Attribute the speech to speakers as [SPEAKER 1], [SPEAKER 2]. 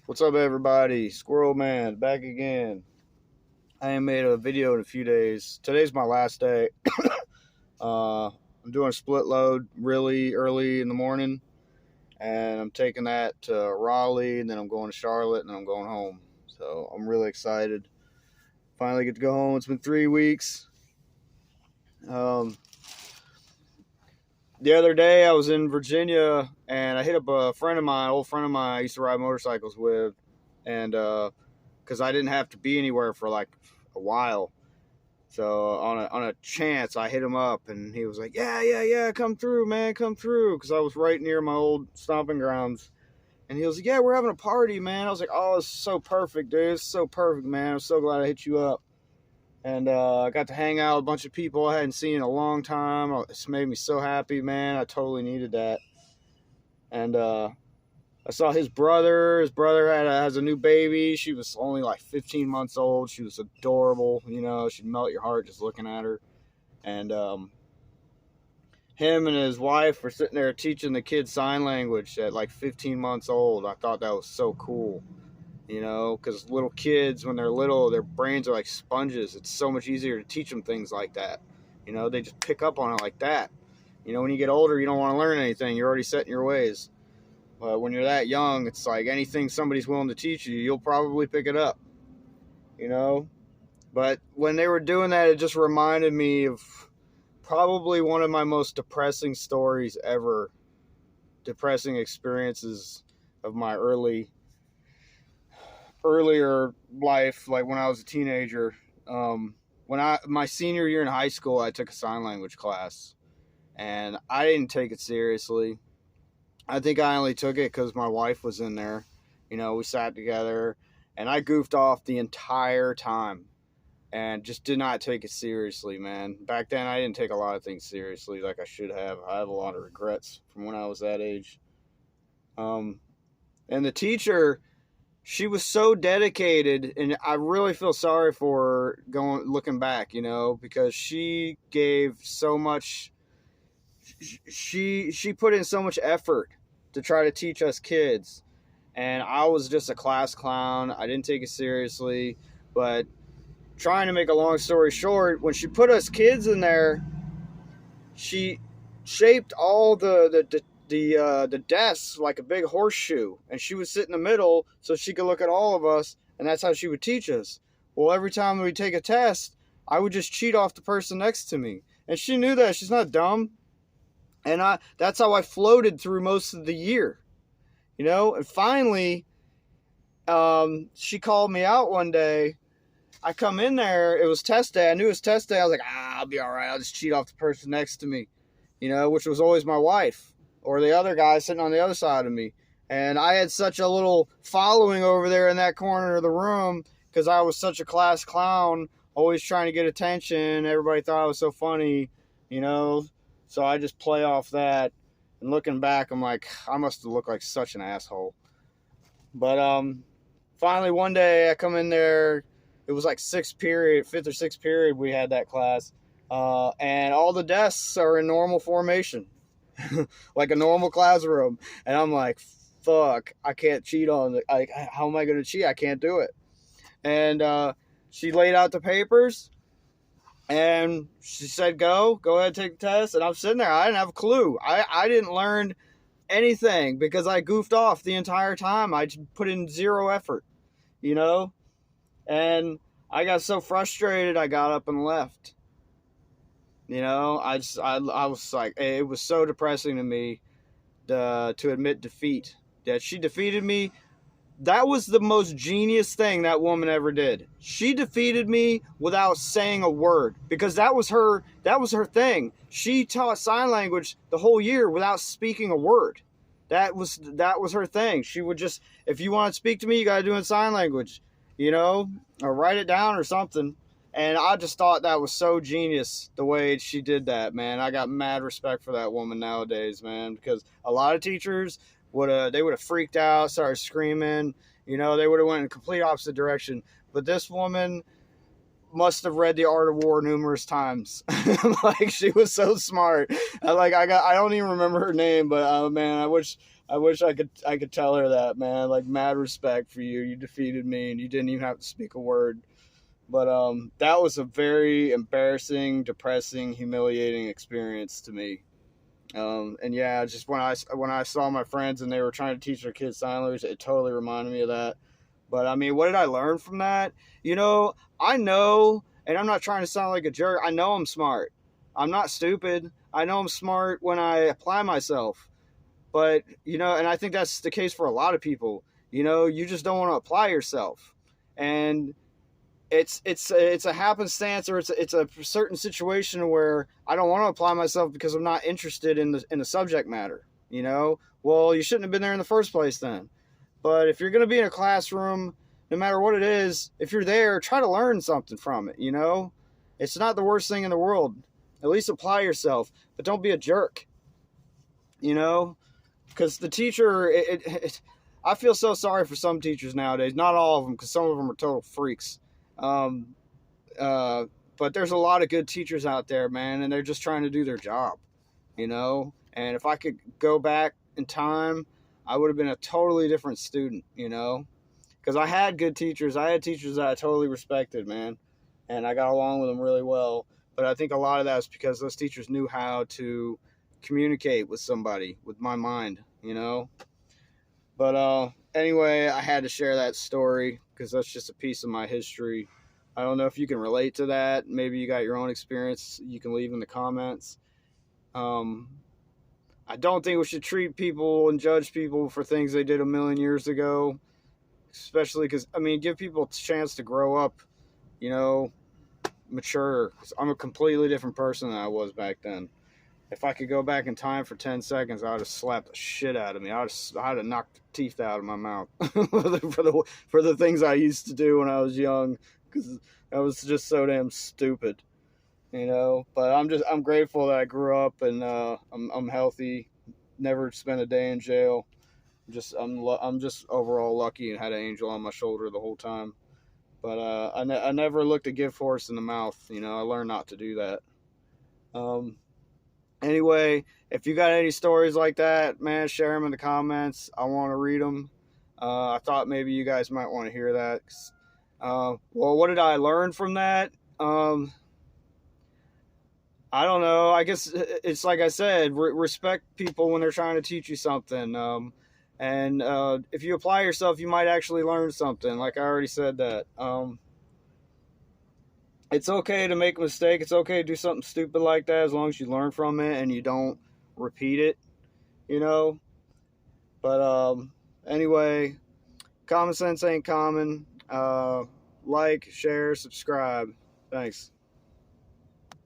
[SPEAKER 1] What's up, everybody? Squirrel Man back again. I ain't made a video in a few days. Today's my last day. I'm doing a split load really early in the morning, and I'm taking that to Raleigh, and then I'm going to Charlotte, and then I'm going home. So I'm really excited. Finally get to go home. It's been 3 weeks. Um, the other day I was in Virginia, and I hit up a friend of mine, old friend of mine I used to ride motorcycles with, and because I didn't have to be anywhere for like a while. So on a chance, I hit him up, and he was like, "Yeah, come through, man, come through," because I was right near my old stomping grounds. And he was like, "Yeah, we're having a party, man." I was like, "Oh, it's so perfect, dude. It's so perfect, man. I'm so glad I hit you up." And I got to hang out with a bunch of people I hadn't seen in a long time. It's made me so happy, man. I totally needed that. And I saw his brother. His brother has a new baby. She was only like 15 months old. She was adorable. You know, she'd melt your heart just looking at her. And him and his wife were sitting there teaching the kids sign language at like 15 months old. I thought that was so cool. You know, because little kids, when they're little, their brains are like sponges. It's so much easier to teach them things like that. You know, they just pick up on it like that. You know, when you get older, you don't want to learn anything. You're already set in your ways. But when you're that young, it's like anything somebody's willing to teach you, you'll probably pick it up, you know? But when they were doing that, it just reminded me of probably one of my most depressing stories ever. Depressing experiences of my earlier life, like when I was a teenager. My senior year in high school, I took a sign language class, and I didn't take it seriously. I think I only took it because my wife was in there. You know, we sat together, and I goofed off the entire time and just did not take it seriously, man. Back then, I didn't take a lot of things seriously like I should have. I have a lot of regrets from when I was that age. And the teacher, she was so dedicated, and I really feel sorry for her looking back, you know, because she gave so much. She put in so much effort to try to teach us kids, and I was just a class clown. I didn't take it seriously. But trying to make a long story short, when she put us kids in there, she shaped all the desks like a big horseshoe, and she would sit in the middle so she could look at all of us, and that's how she would teach us. Well, every time we take a test, I would just cheat off the person next to me, and she knew that. She's not dumb. And that's how I floated through most of the year, you know. And finally, she called me out one day. I come in there. It was test day. I knew it was test day. I was like, I'll be all right. I'll just cheat off the person next to me, you know, which was always my wife or the other guy sitting on the other side of me. And I had such a little following over there in that corner of the room because I was such a class clown, always trying to get attention. Everybody thought I was so funny, you know. So I just play off that, and looking back, I'm like, I must have looked like such an asshole. But finally one day I come in there. It was like fifth or sixth period. We had that class, and all the desks are in normal formation, like a normal classroom. And I'm like, fuck, I can't cheat on it. Like, how am I going to cheat? I can't do it. And she laid out the papers. And she said, go ahead, take the test. And I'm sitting there. I didn't have a clue. I didn't learn anything because I goofed off the entire time. I just put in zero effort, you know? And I got so frustrated, I got up and left. You know, I was like, it was so depressing to me to admit defeat. That she defeated me. That was the most genius thing that woman ever did. She defeated me without saying a word because that was her thing. She taught sign language the whole year without speaking a word. That was her thing. She would just, if you want to speak to me, you got to do it in sign language, you know, or write it down or something. And I just thought that was so genius the way she did that, man. I got mad respect for that woman nowadays, man, because a lot of teachers would have freaked out, started screaming, you know, they would have went in a complete opposite direction. But this woman must have read The Art of War numerous times. Like, she was so smart. I don't even remember her name, but man, I wish I wish I could tell her that, man. Like, mad respect for you. You defeated me, and you didn't even have to speak a word. But that was a very embarrassing, depressing, humiliating experience to me. And yeah, just when I saw my friends and they were trying to teach their kids sign language, it totally reminded me of that. But I mean, what did I learn from that? I know, and I'm not trying to sound like a jerk. I know I'm smart. I'm not stupid. I know I'm smart when I apply myself. But and I think that's the case for a lot of people. You just don't want to apply yourself, and it's a happenstance, or it's a certain situation where I don't want to apply myself because I'm not interested in the subject matter. Well, you shouldn't have been there in the first place then. But if you're going to be in a classroom, no matter what it is, if you're there, try to learn something from it. It's not the worst thing in the world. At least apply yourself, but don't be a jerk. Because the teacher, I feel so sorry for some teachers nowadays. Not all of them, because some of them are total freaks. Um, but there's a lot of good teachers out there, man, and they're just trying to do their job, And if I could go back in time, I would have been a totally different student, because I had good teachers. I had teachers that I totally respected, man, and I got along with them really well. But I think a lot of that is because those teachers knew how to communicate with somebody, with my mind. But anyway, I had to share that story because that's just a piece of my history. I don't know if you can relate to that. Maybe you got your own experience. You can leave in the comments. I don't think we should treat people and judge people for things they did a million years ago, especially because, give people a chance to grow up, mature. 'Cause I'm a completely different person than I was back then. If I could go back in time for 10 seconds, I would have slapped the shit out of me. I'd have knocked the teeth out of my mouth for the things I used to do when I was young, because I was just so damn stupid, But I'm grateful that I grew up and I'm healthy, never spent a day in jail. I'm just overall lucky and had an angel on my shoulder the whole time. But I never looked a gift horse in the mouth. I learned not to do that. Anyway, if you got any stories like that, man, share them in the comments. I want to read them. I thought maybe you guys might want to hear that. Well, what did I learn from that? I don't know. I guess it's like I said, respect people when they're trying to teach you something. And if you apply yourself, you might actually learn something. Like I already said that. It's okay to make a mistake. It's okay to do something stupid like that as long as you learn from it and you don't repeat it, you know. But anyway, common sense ain't common. Like, share, subscribe. Thanks.